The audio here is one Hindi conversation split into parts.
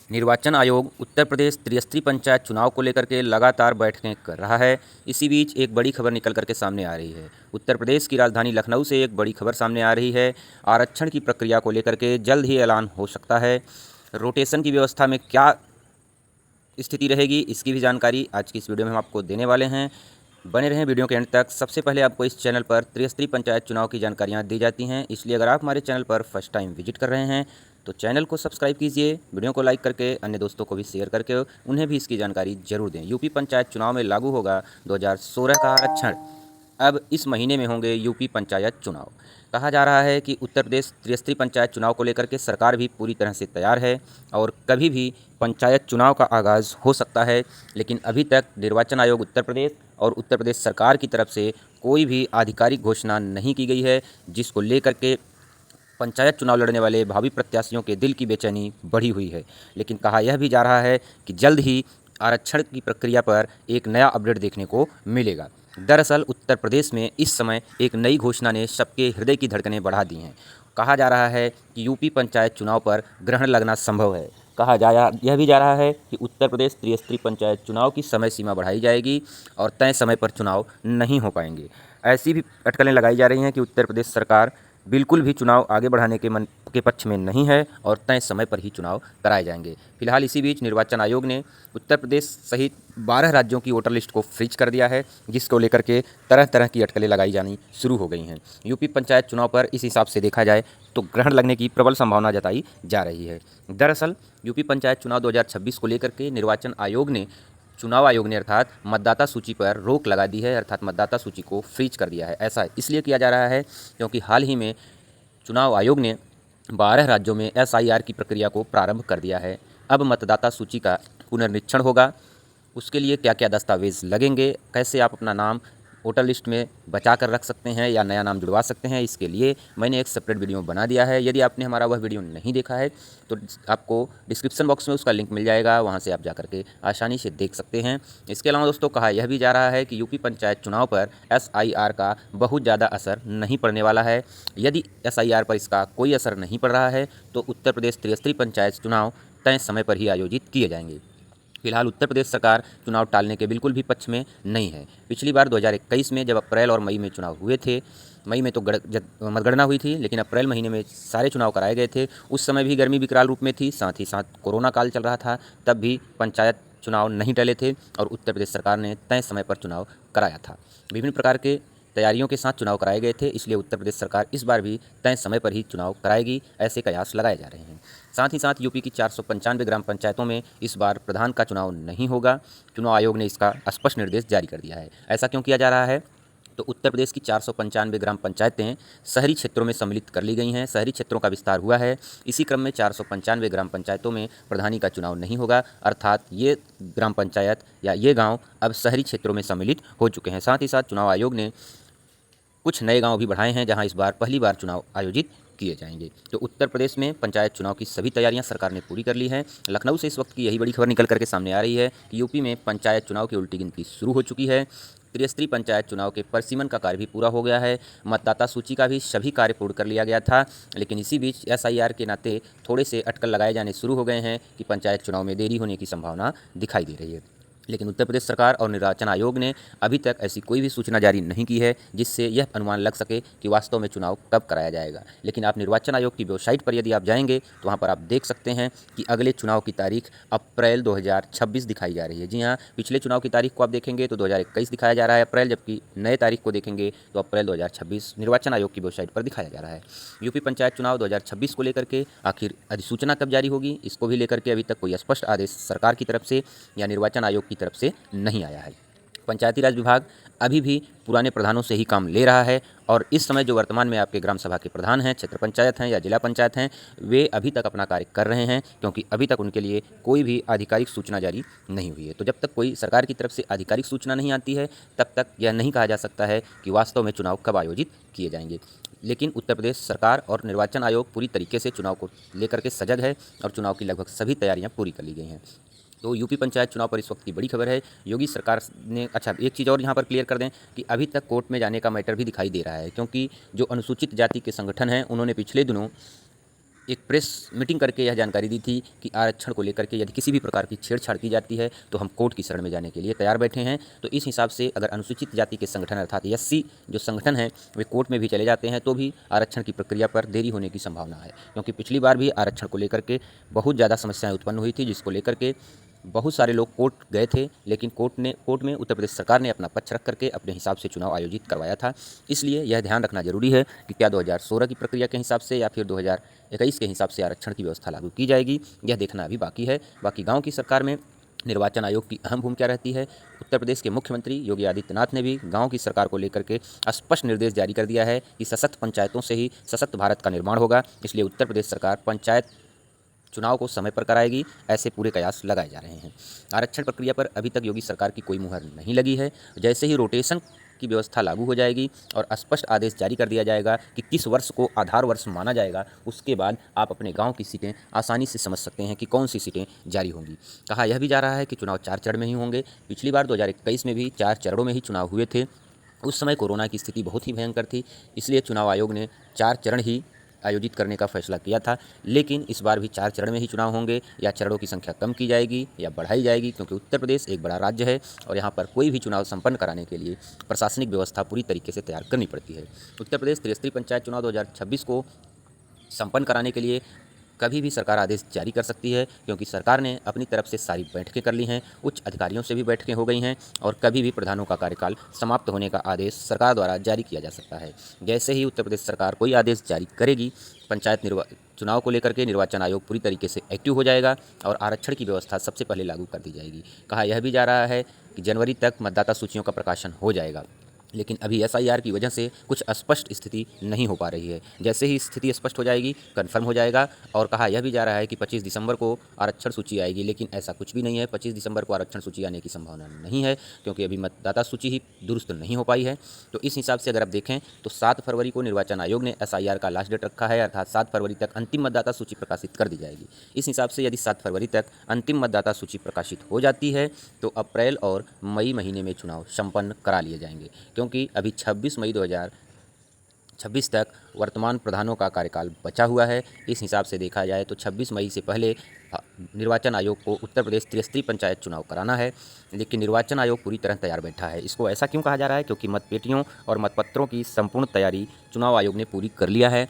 निर्वाचन आयोग उत्तर प्रदेश त्रिस्तरीय पंचायत चुनाव को लेकर के लगातार बैठकें कर रहा है। इसी बीच एक बड़ी खबर निकल करके सामने आ रही है। उत्तर प्रदेश की राजधानी लखनऊ से एक बड़ी खबर सामने आ रही है। आरक्षण की प्रक्रिया को लेकर के जल्द ही ऐलान हो सकता है। रोटेशन की व्यवस्था में क्या स्थिति रहेगी, इसकी भी जानकारी आज की इस वीडियो में हम आपको देने वाले हैं। बने रहें वीडियो के अंत तक। सबसे पहले आपको इस चैनल पर त्रिस्तरीय पंचायत चुनाव की जानकारियाँ दी जाती हैं, इसलिए अगर आप हमारे चैनल पर फर्स्ट टाइम विजिट कर रहे हैं तो चैनल को सब्सक्राइब कीजिए, वीडियो को लाइक करके अन्य दोस्तों को भी शेयर करके उन्हें भी इसकी जानकारी जरूर दें। यूपी पंचायत चुनाव में लागू होगा 2016 का आरक्षण। अब इस महीने में होंगे यूपी पंचायत चुनाव। कहा जा रहा है कि उत्तर प्रदेश त्रिस्तरीय पंचायत चुनाव को लेकर के सरकार भी पूरी तरह से तैयार है और कभी भी पंचायत चुनाव का आगाज़ हो सकता है। लेकिन अभी तक निर्वाचन आयोग उत्तर प्रदेश और उत्तर प्रदेश सरकार की तरफ से कोई भी आधिकारिक घोषणा नहीं की गई है, जिसको लेकर के पंचायत चुनाव लड़ने वाले भावी प्रत्याशियों के दिल की बेचैनी बढ़ी हुई है। लेकिन कहा यह भी जा रहा है कि जल्द ही आरक्षण की प्रक्रिया पर एक नया अपडेट देखने को मिलेगा। दरअसल उत्तर प्रदेश में इस समय एक नई घोषणा ने सबके हृदय की धड़कनें बढ़ा दी हैं। कहा जा रहा है कि यूपी पंचायत चुनाव पर ग्रहण लगना संभव है। यह भी जा रहा है कि उत्तर प्रदेश त्रिस्तरीय पंचायत चुनाव की समय सीमा बढ़ाई जाएगी और तय समय पर चुनाव नहीं हो पाएंगे। ऐसी भी अटकलें लगाई जा रही हैं कि उत्तर प्रदेश सरकार बिल्कुल भी चुनाव आगे बढ़ाने के पक्ष में नहीं है और तय समय पर ही चुनाव कराए जाएंगे। फिलहाल इसी बीच निर्वाचन आयोग ने उत्तर प्रदेश सहित 12 राज्यों की वोटर लिस्ट को फ्रीज कर दिया है, जिसको लेकर के तरह तरह की अटकलें लगाई जानी शुरू हो गई हैं। यूपी पंचायत चुनाव पर इस हिसाब से देखा जाए तो ग्रहण लगने की प्रबल संभावना जताई जा रही है। दरअसल यूपी पंचायत चुनाव 2026 को लेकर के चुनाव आयोग ने अर्थात मतदाता सूची पर रोक लगा दी है, अर्थात मतदाता सूची को फ्रीज कर दिया है। ऐसा इसलिए किया जा रहा है क्योंकि हाल ही में चुनाव आयोग ने 12 राज्यों में SIR की प्रक्रिया को प्रारंभ कर दिया है। अब मतदाता सूची का पुनर्निरीक्षण होगा। उसके लिए क्या क्या दस्तावेज़ लगेंगे, कैसे आप अपना नाम वोटर लिस्ट में बचा कर रख सकते हैं या नया नाम जुड़वा सकते हैं, इसके लिए मैंने एक सेपरेट वीडियो बना दिया है। यदि आपने हमारा वह वीडियो नहीं देखा है तो आपको डिस्क्रिप्शन बॉक्स में उसका लिंक मिल जाएगा, वहां से आप जाकर के आसानी से देख सकते हैं। इसके अलावा दोस्तों कहा यह भी जा रहा है कि यूपी पंचायत चुनाव पर SIR का बहुत ज़्यादा असर नहीं पड़ने वाला है। यदि SIR पर इसका कोई असर नहीं पड़ रहा है तो उत्तर प्रदेश त्रिस्तरीय पंचायत चुनाव तय समय पर ही आयोजित किए जाएंगे। फिलहाल उत्तर प्रदेश सरकार चुनाव टालने के बिल्कुल भी पक्ष में नहीं है। पिछली बार 2021 में जब अप्रैल और मई में चुनाव हुए थे, मई में तो मतगणना हुई थी, लेकिन अप्रैल महीने में सारे चुनाव कराए गए थे। उस समय भी गर्मी विकराल रूप में थी, साथ ही साथ कोरोना काल चल रहा था, तब भी पंचायत चुनाव नहीं टले थे और उत्तर प्रदेश सरकार ने तय समय पर चुनाव कराया था। विभिन्न प्रकार के तैयारियों के साथ चुनाव कराए गए थे, इसलिए उत्तर प्रदेश सरकार इस बार भी तय समय पर ही चुनाव कराएगी, ऐसे कयास लगाए जा रहे हैं। साथ ही साथ यूपी की 495 ग्राम पंचायतों में इस बार प्रधान का चुनाव नहीं होगा। चुनाव आयोग ने इसका स्पष्ट निर्देश जारी कर दिया है। ऐसा क्यों किया जा रहा है? तो उत्तर प्रदेश की 495 ग्राम पंचायतें शहरी क्षेत्रों में सम्मिलित कर ली गई हैं, शहरी क्षेत्रों का विस्तार हुआ है। इसी क्रम में 495 ग्राम पंचायतों में प्रधानी का चुनाव नहीं होगा, अर्थात ये ग्राम पंचायत या ये गांव अब शहरी क्षेत्रों में सम्मिलित हो चुके हैं। साथ ही साथ चुनाव आयोग ने कुछ नए गांव भी बढ़ाए हैं, जहां इस बार पहली बार चुनाव आयोजित किए जाएंगे। तो उत्तर प्रदेश में पंचायत चुनाव की सभी तैयारियां सरकार ने पूरी कर ली हैं। लखनऊ से इस वक्त की यही बड़ी खबर निकल करके सामने आ रही है कि यूपी में पंचायत चुनाव की उल्टी गिनती शुरू हो चुकी है। त्रिस्तरीय पंचायत चुनाव के परिसीमन का कार्य भी पूरा हो गया है। मतदाता सूची का भी सभी कार्य पूर्ण कर लिया गया था, लेकिन इसी बीच SIR के नाते थोड़े से अटकल लगाए जाने शुरू हो गए हैं कि पंचायत चुनाव में देरी होने की संभावना दिखाई दे रही है। लेकिन उत्तर प्रदेश सरकार और निर्वाचन आयोग ने अभी तक ऐसी कोई भी सूचना जारी नहीं की है जिससे यह अनुमान लग सके कि वास्तव में चुनाव कब कराया जाएगा। लेकिन आप निर्वाचन आयोग की वेबसाइट पर यदि आप जाएंगे तो वहां पर आप देख सकते हैं कि अगले चुनाव की तारीख अप्रैल 2026 दिखाई जा रही है। जी हाँ, पिछले चुनाव की तारीख को आप देखेंगे तो 2021 दिखाया जा रहा है अप्रैल, जबकि नए तारीख को देखेंगे तो अप्रैल 2026 निर्वाचन आयोग की वेबसाइट पर दिखाया जा रहा है। यूपी पंचायत चुनाव 2026 को लेकर के आखिर अधिसूचना कब जारी होगी, इसको भी लेकर के अभी तक कोई स्पष्ट आदेश सरकार की तरफ से या निर्वाचन आयोग की तरफ से नहीं आया है। पंचायती राज विभाग अभी भी पुराने प्रधानों से ही काम ले रहा है और इस समय जो वर्तमान में आपके ग्राम सभा के प्रधान हैं, क्षेत्र पंचायत हैं या जिला पंचायत हैं, वे अभी तक अपना कार्य कर रहे हैं, क्योंकि अभी तक उनके लिए कोई भी आधिकारिक सूचना जारी नहीं हुई है। तो जब तक कोई सरकार की तरफ से आधिकारिक सूचना नहीं आती है, तब तक यह नहीं कहा जा सकता है कि वास्तव में चुनाव कब आयोजित किए जाएंगे। लेकिन उत्तर प्रदेश सरकार और निर्वाचन आयोग पूरी तरीके से चुनाव को लेकर के सजग है और चुनाव की लगभग सभी तैयारियां पूरी कर ली गई हैं। तो यूपी पंचायत चुनाव पर इस वक्त की बड़ी खबर है। योगी सरकार ने एक चीज़ और यहाँ पर क्लियर कर दें कि अभी तक कोर्ट में जाने का मैटर भी दिखाई दे रहा है, क्योंकि जो अनुसूचित जाति के संगठन हैं उन्होंने पिछले दिनों एक प्रेस मीटिंग करके यह जानकारी दी थी कि आरक्षण को लेकर के यदि किसी भी प्रकार की छेड़छाड़ की जाती है तो हम कोर्ट की शरण में जाने के लिए तैयार बैठे हैं। तो इस हिसाब से अगर अनुसूचित जाति के संगठन अर्थात एससी जो संगठन है वे कोर्ट में भी चले जाते हैं तो भी आरक्षण की प्रक्रिया पर देरी होने की संभावना है, क्योंकि पिछली बार भी आरक्षण को लेकर के बहुत ज़्यादा समस्याएं उत्पन्न हुई थी, जिसको लेकर के बहुत सारे लोग कोर्ट गए थे, लेकिन कोर्ट में उत्तर प्रदेश सरकार ने अपना पक्ष रख करके अपने हिसाब से चुनाव आयोजित करवाया था। इसलिए यह ध्यान रखना जरूरी है कि क्या 2016 की प्रक्रिया के हिसाब से या फिर 2021 के हिसाब से आरक्षण की व्यवस्था लागू की जाएगी, यह देखना अभी बाकी है। बाकी गाँव की सरकार में निर्वाचन आयोग की अहम भूमिका रहती है। उत्तर प्रदेश के मुख्यमंत्री योगी आदित्यनाथ ने भी गांव की सरकार को लेकर के स्पष्ट निर्देश जारी कर दिया है कि सशक्त पंचायतों से ही सशक्त भारत का निर्माण होगा। इसलिए उत्तर प्रदेश सरकार पंचायत चुनाव को समय पर कराएगी, ऐसे पूरे कयास लगाए जा रहे हैं। आरक्षण प्रक्रिया पर अभी तक योगी सरकार की कोई मुहर नहीं लगी है। जैसे ही रोटेशन की व्यवस्था लागू हो जाएगी और स्पष्ट आदेश जारी कर दिया जाएगा कि किस वर्ष को आधार वर्ष माना जाएगा, उसके बाद आप अपने गांव की सीटें आसानी से समझ सकते हैं कि कौन सी सीटें जारी होंगी। कहा यह भी जा रहा है कि चुनाव 4 चरण में ही होंगे। पिछली बार 2021 में भी 4 चरणों में ही चुनाव हुए थे। उस समय कोरोना की स्थिति बहुत ही भयंकर थी, इसलिए चुनाव आयोग ने 4 चरण ही आयोजित करने का फैसला किया था। लेकिन इस बार भी 4 चरण में ही चुनाव होंगे या चरणों की संख्या कम की जाएगी या बढ़ाई जाएगी, क्योंकि उत्तर प्रदेश एक बड़ा राज्य है और यहाँ पर कोई भी चुनाव संपन्न कराने के लिए प्रशासनिक व्यवस्था पूरी तरीके से तैयार करनी पड़ती है। उत्तर प्रदेश त्रिस्तरीय पंचायत चुनाव 2026 को संपन्न कराने के लिए कभी भी सरकार आदेश जारी कर सकती है, क्योंकि सरकार ने अपनी तरफ से सारी बैठकें कर ली हैं, उच्च अधिकारियों से भी बैठकें हो गई हैं और कभी भी प्रधानों का कार्यकाल समाप्त होने का आदेश सरकार द्वारा जारी किया जा सकता है। जैसे ही उत्तर प्रदेश सरकार कोई आदेश जारी करेगी, पंचायत चुनाव को लेकर के निर्वाचन आयोग पूरी तरीके से एक्टिव हो जाएगा और आरक्षण की व्यवस्था सबसे पहले लागू कर दी जाएगी। कहा यह भी जा रहा है कि जनवरी तक मतदाता सूचियों का प्रकाशन हो जाएगा, लेकिन अभी एसआईआर की वजह से कुछ अस्पष्ट स्थिति नहीं हो पा रही है। जैसे ही स्थिति स्पष्ट हो जाएगी, कंफर्म हो जाएगा। और कहा यह भी जा रहा है कि 25 दिसंबर को आरक्षण सूची आएगी, लेकिन ऐसा कुछ भी नहीं है। 25 दिसंबर को आरक्षण सूची आने की संभावना नहीं है, क्योंकि अभी मतदाता सूची ही दुरुस्त नहीं हो पाई है। तो इस हिसाब से अगर आप देखें तो 7 फरवरी को निर्वाचन आयोग ने एसआईआर का लास्ट डेट रखा है, अर्थात 7 फरवरी तक अंतिम मतदाता सूची प्रकाशित कर दी जाएगी। इस हिसाब से यदि 7 फरवरी तक अंतिम मतदाता सूची प्रकाशित हो जाती है तो अप्रैल और मई महीने में चुनाव संपन्न करा लिए जाएंगे, क्योंकि अभी 26 मई 2026 तक वर्तमान प्रधानों का कार्यकाल बचा हुआ है। इस हिसाब से देखा जाए तो 26 मई से पहले निर्वाचन आयोग को उत्तर प्रदेश त्रिस्तरीय पंचायत चुनाव कराना है, लेकिन निर्वाचन आयोग पूरी तरह तैयार बैठा है। इसको ऐसा क्यों कहा जा रहा है? क्योंकि मतपेटियों और मतपत्रों की संपूर्ण तैयारी चुनाव आयोग ने पूरी कर लिया है।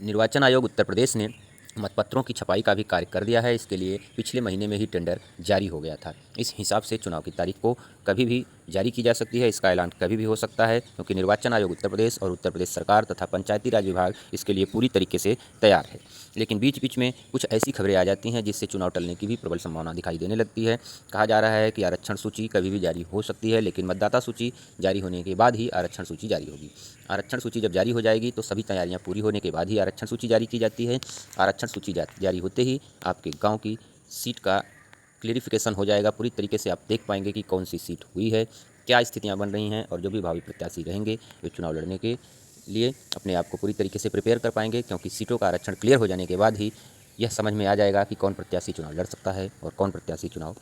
निर्वाचन आयोग उत्तर प्रदेश ने मतपत्रों की छपाई का भी कार्य कर दिया है। इसके लिए पिछले महीने में ही टेंडर जारी हो गया था। इस हिसाब से चुनाव की तारीख को कभी भी जारी की जा सकती है, इसका ऐलान कभी भी हो सकता है, क्योंकि निर्वाचन आयोग उत्तर प्रदेश और उत्तर प्रदेश सरकार तथा पंचायती राज विभाग इसके लिए पूरी तरीके से तैयार है। लेकिन बीच बीच में कुछ ऐसी खबरें आ जाती हैं जिससे चुनाव टलने की भी प्रबल संभावना दिखाई देने लगती है। कहा जा रहा है कि आरक्षण सूची कभी भी जारी हो सकती है, लेकिन मतदाता सूची जारी होने के बाद ही आरक्षण सूची जारी होगी। आरक्षण सूची जब जारी हो जाएगी तो सभी तैयारियां पूरी होने के बाद ही आरक्षण सूची जारी की जाती है। आरक्षण सूची जारी होते ही आपके गांव की सीट का क्लियरिफिकेशन हो जाएगा, पूरी तरीके से आप देख पाएंगे कि कौन सी सीट हुई है, क्या स्थितियां बन रही हैं, और जो भी भावी प्रत्याशी रहेंगे वे चुनाव लड़ने के लिए अपने आप को पूरी तरीके से प्रिपेयर कर पाएंगे, क्योंकि सीटों का आरक्षण क्लियर हो जाने के बाद ही यह समझ में आ जाएगा कि कौन प्रत्याशी चुनाव लड़ सकता है और कौन प्रत्याशी चुनाव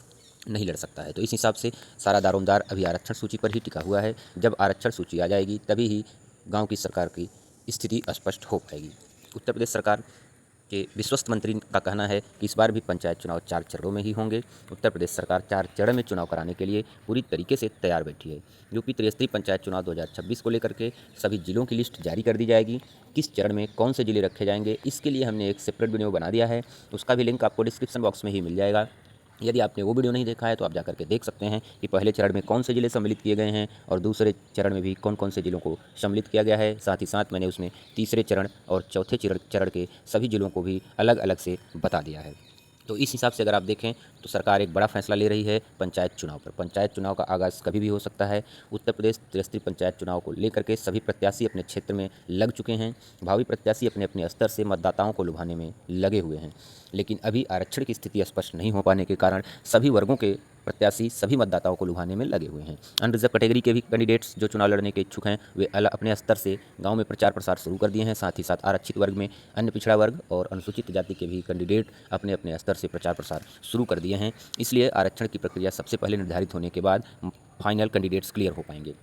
नहीं लड़ सकता है। तो इस हिसाब से सारा दारोमदार अभी आरक्षण सूची पर ही टिका हुआ है। जब आरक्षण सूची आ जाएगी तभी ही गांव की सरकार की स्थिति स्पष्ट हो पाएगी। उत्तर प्रदेश सरकार के विश्वस्त मंत्री का कहना है कि इस बार भी पंचायत चुनाव 4 चरणों में ही होंगे। उत्तर प्रदेश सरकार 4 चरण में चुनाव कराने के लिए पूरी तरीके से तैयार बैठी है। यूपी त्रिस्तरीय पंचायत चुनाव 2026 को लेकर के सभी जिलों की लिस्ट जारी कर दी जाएगी। किस चरण में कौन से जिले रखे जाएंगे, इसके लिए हमने एक सेपरेट वीडियो बना दिया है, उसका भी लिंक आपको डिस्क्रिप्शन बॉक्स में ही मिल जाएगा। यदि आपने वो वीडियो नहीं देखा है तो आप जाकर के देख सकते हैं कि पहले चरण में कौन से ज़िले सम्मिलित किए गए हैं और दूसरे चरण में भी कौन कौन से ज़िलों को सम्मिलित किया गया है। साथ ही साथ मैंने उसमें तीसरे चरण और चौथे चरण के सभी ज़िलों को भी अलग अलग से बता दिया है। तो इस हिसाब से अगर आप देखें तो सरकार एक बड़ा फैसला ले रही है पंचायत चुनाव पर। पंचायत चुनाव का आगाज़ कभी भी हो सकता है। उत्तर प्रदेश त्रिस्तरीय पंचायत चुनाव को लेकर के सभी प्रत्याशी अपने क्षेत्र में लग चुके हैं। भावी प्रत्याशी अपने अपने स्तर से मतदाताओं को लुभाने में लगे हुए हैं, लेकिन अभी आरक्षण की स्थिति स्पष्ट नहीं हो पाने के कारण सभी वर्गों के प्रत्याशी सभी मतदाताओं को लुभाने में लगे हुए हैं। अनरिजर्व कैटेगरी के भी कैंडिडेट्स जो चुनाव लड़ने के इच्छुक हैं वे अपने स्तर से गांव में प्रचार प्रसार शुरू कर दिए हैं। साथ ही साथ आरक्षित वर्ग में अन्य पिछड़ा वर्ग और अनुसूचित जाति के भी कैंडिडेट अपने अपने स्तर से प्रचार प्रसार शुरू कर दिए हैं। इसलिए आरक्षण की प्रक्रिया सबसे पहले निर्धारित होने के बाद फाइनल कैंडिडेट्स क्लियर हो पाएंगे।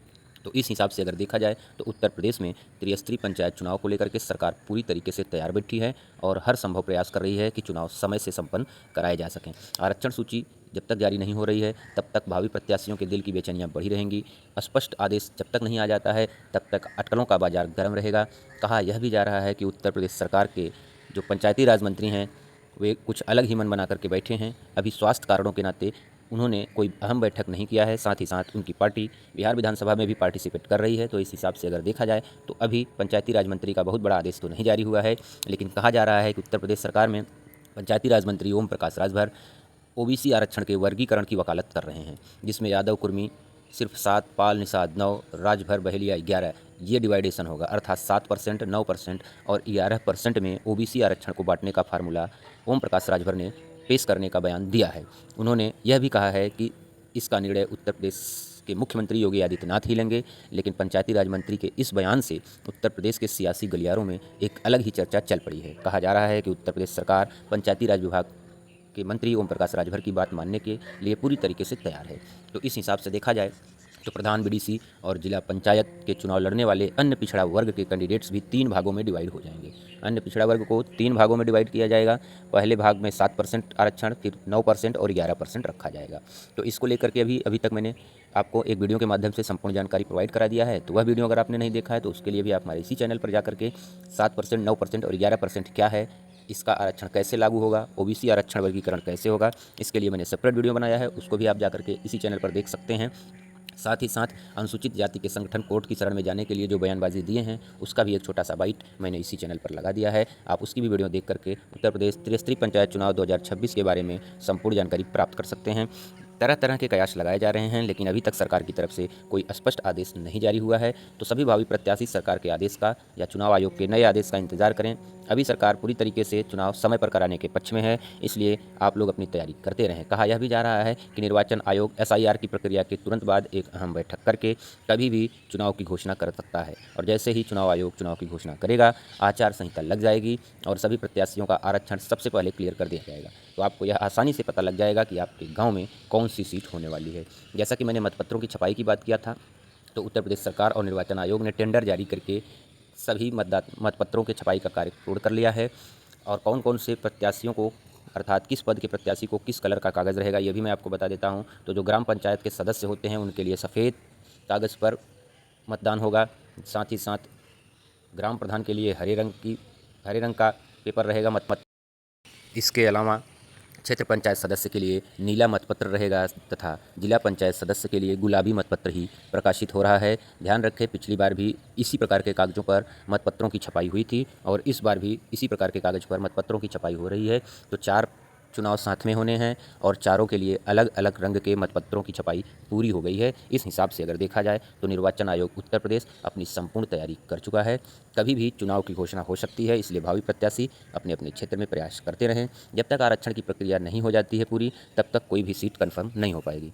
तो इस हिसाब से अगर देखा जाए तो उत्तर प्रदेश में त्रिस्तरीय पंचायत चुनाव को लेकर के सरकार पूरी तरीके से तैयार बैठी है और हर संभव प्रयास कर रही है कि चुनाव समय से संपन्न कराए जा सकें। आरक्षण सूची जब तक जारी नहीं हो रही है तब तक भावी प्रत्याशियों के दिल की बेचैनियां बढ़ी रहेंगी। स्पष्ट आदेश जब तक नहीं आ जाता है तब तक अटकलों का बाजार गर्म रहेगा। कहा यह भी जा रहा है कि उत्तर प्रदेश सरकार के जो पंचायती राज मंत्री हैं वे कुछ अलग ही मन बना करके बैठे हैं। अभी स्वास्थ्य कारणों के नाते उन्होंने कोई अहम बैठक नहीं किया है। साथ ही साथ उनकी पार्टी बिहार विधानसभा में भी पार्टिसिपेट कर रही है। तो इस हिसाब से अगर देखा जाए तो अभी पंचायती राज मंत्री का बहुत बड़ा आदेश तो नहीं जारी हुआ है, लेकिन कहा जा रहा है कि उत्तर प्रदेश सरकार में पंचायती राज मंत्री ओम प्रकाश राजभर ओबीसी आरक्षण के वर्गीकरण की वकालत कर रहे हैं, जिसमें यादव कुर्मी सिर्फ 7, पाल निषाद 9, राजभर बहेलिया 11, ये डिवाइडेशन होगा। अर्थात 7%, 9% और 11% में ओबीसी आरक्षण को बांटने का फार्मूला ओम प्रकाश राजभर ने पेश करने का बयान दिया है। उन्होंने यह भी कहा है कि इसका निर्णय उत्तर प्रदेश के मुख्यमंत्री योगी आदित्यनाथ ही लेंगे, लेकिन पंचायती राज मंत्री के इस बयान से उत्तर प्रदेश के सियासी गलियारों में एक अलग ही चर्चा चल पड़ी है। कहा जा रहा है कि उत्तर प्रदेश सरकार पंचायती राज विभाग के मंत्री ओम प्रकाश राजभर की बात मानने के लिए पूरी तरीके से तैयार है। तो इस हिसाब से देखा जाए तो प्रधान बीडीसी और जिला पंचायत के चुनाव लड़ने वाले अन्य पिछड़ा वर्ग के कैंडिडेट्स भी 3 भागों में डिवाइड हो जाएंगे। अन्य पिछड़ा वर्ग को 3 भागों में डिवाइड किया जाएगा। पहले भाग में 7% आरक्षण, फिर 9% और 11% रखा जाएगा। तो इसको लेकर के अभी तक मैंने आपको एक वीडियो के माध्यम से संपूर्ण जानकारी प्रोवाइड करा दिया है। तो वह वीडियो अगर आपने नहीं देखा है तो उसके लिए भी आप हमारे इसी चैनल पर जाकर के 7%, 9% और 11% क्या है, इसका आरक्षण कैसे लागू होगा, ओबीसी आरक्षण वर्गीकरण कैसे होगा, इसके लिए मैंने सेपरेट वीडियो बनाया है, उसको भी आप जाकर के इसी चैनल पर देख सकते हैं। साथ ही साथ अनुसूचित जाति के संगठन कोर्ट की शरण में जाने के लिए जो बयानबाजी दिए हैं उसका भी एक छोटा सा बाइट मैंने इसी चैनल पर लगा दिया है। आप उसकी भी वीडियो देख करके उत्तर प्रदेश त्रिस्तरीय पंचायत चुनाव 2026 के बारे में संपूर्ण जानकारी प्राप्त कर सकते हैं। तरह तरह के कयास लगाए जा रहे हैं, लेकिन अभी तक सरकार की तरफ से कोई स्पष्ट आदेश नहीं जारी हुआ है। तो सभी भावी प्रत्याशी सरकार के आदेश का या चुनाव आयोग के नए आदेश का इंतजार करें। अभी सरकार पूरी तरीके से चुनाव समय पर कराने के पक्ष में है, इसलिए आप लोग अपनी तैयारी करते रहें। कहा यह भी जा रहा है कि निर्वाचन आयोग एसआईआर की प्रक्रिया के तुरंत बाद एक अहम बैठक करके कभी भी चुनाव की घोषणा कर सकता है, और जैसे ही चुनाव आयोग चुनाव की घोषणा करेगा आचार संहिता लग जाएगी और सभी प्रत्याशियों का आरक्षण सबसे पहले क्लियर कर दिया जाएगा। तो आपको यह आसानी से पता लग जाएगा कि आपके गाँव में कौन सी सीट होने वाली है। जैसा कि मैंने मतपत्रों की छपाई की बात किया था, तो उत्तर प्रदेश सरकार और निर्वाचन आयोग ने टेंडर जारी करके सभी मतपत्रों के छपाई का कार्य पूर्ण कर लिया है। और कौन कौन से प्रत्याशियों को, अर्थात किस पद के प्रत्याशी को किस कलर का कागज़ रहेगा, ये भी मैं आपको बता देता हूँ। तो जो ग्राम पंचायत के सदस्य होते हैं उनके लिए सफ़ेद कागज़ पर मतदान होगा। साथ ही साथ ग्राम प्रधान के लिए हरे रंग का पेपर रहेगा मत। इसके अलावा क्षेत्र पंचायत सदस्य के लिए नीला मतपत्र रहेगा तथा जिला पंचायत सदस्य के लिए गुलाबी मतपत्र ही प्रकाशित हो रहा है। ध्यान रखें, पिछली बार भी इसी प्रकार के कागज़ों पर मतपत्रों की छपाई हुई थी और इस बार भी इसी प्रकार के कागज़ पर मतपत्रों की छपाई हो रही है। तो 4 चुनाव साथ में होने हैं और चारों के लिए अलग अलग रंग के मतपत्रों की छपाई पूरी हो गई है। इस हिसाब से अगर देखा जाए तो निर्वाचन आयोग उत्तर प्रदेश अपनी संपूर्ण तैयारी कर चुका है। कभी भी चुनाव की घोषणा हो सकती है, इसलिए भावी प्रत्याशी अपने अपने क्षेत्र में प्रयास करते रहें। जब तक आरक्षण की प्रक्रिया नहीं हो जाती है पूरी, तब तक कोई भी सीट कन्फर्म नहीं हो पाएगी।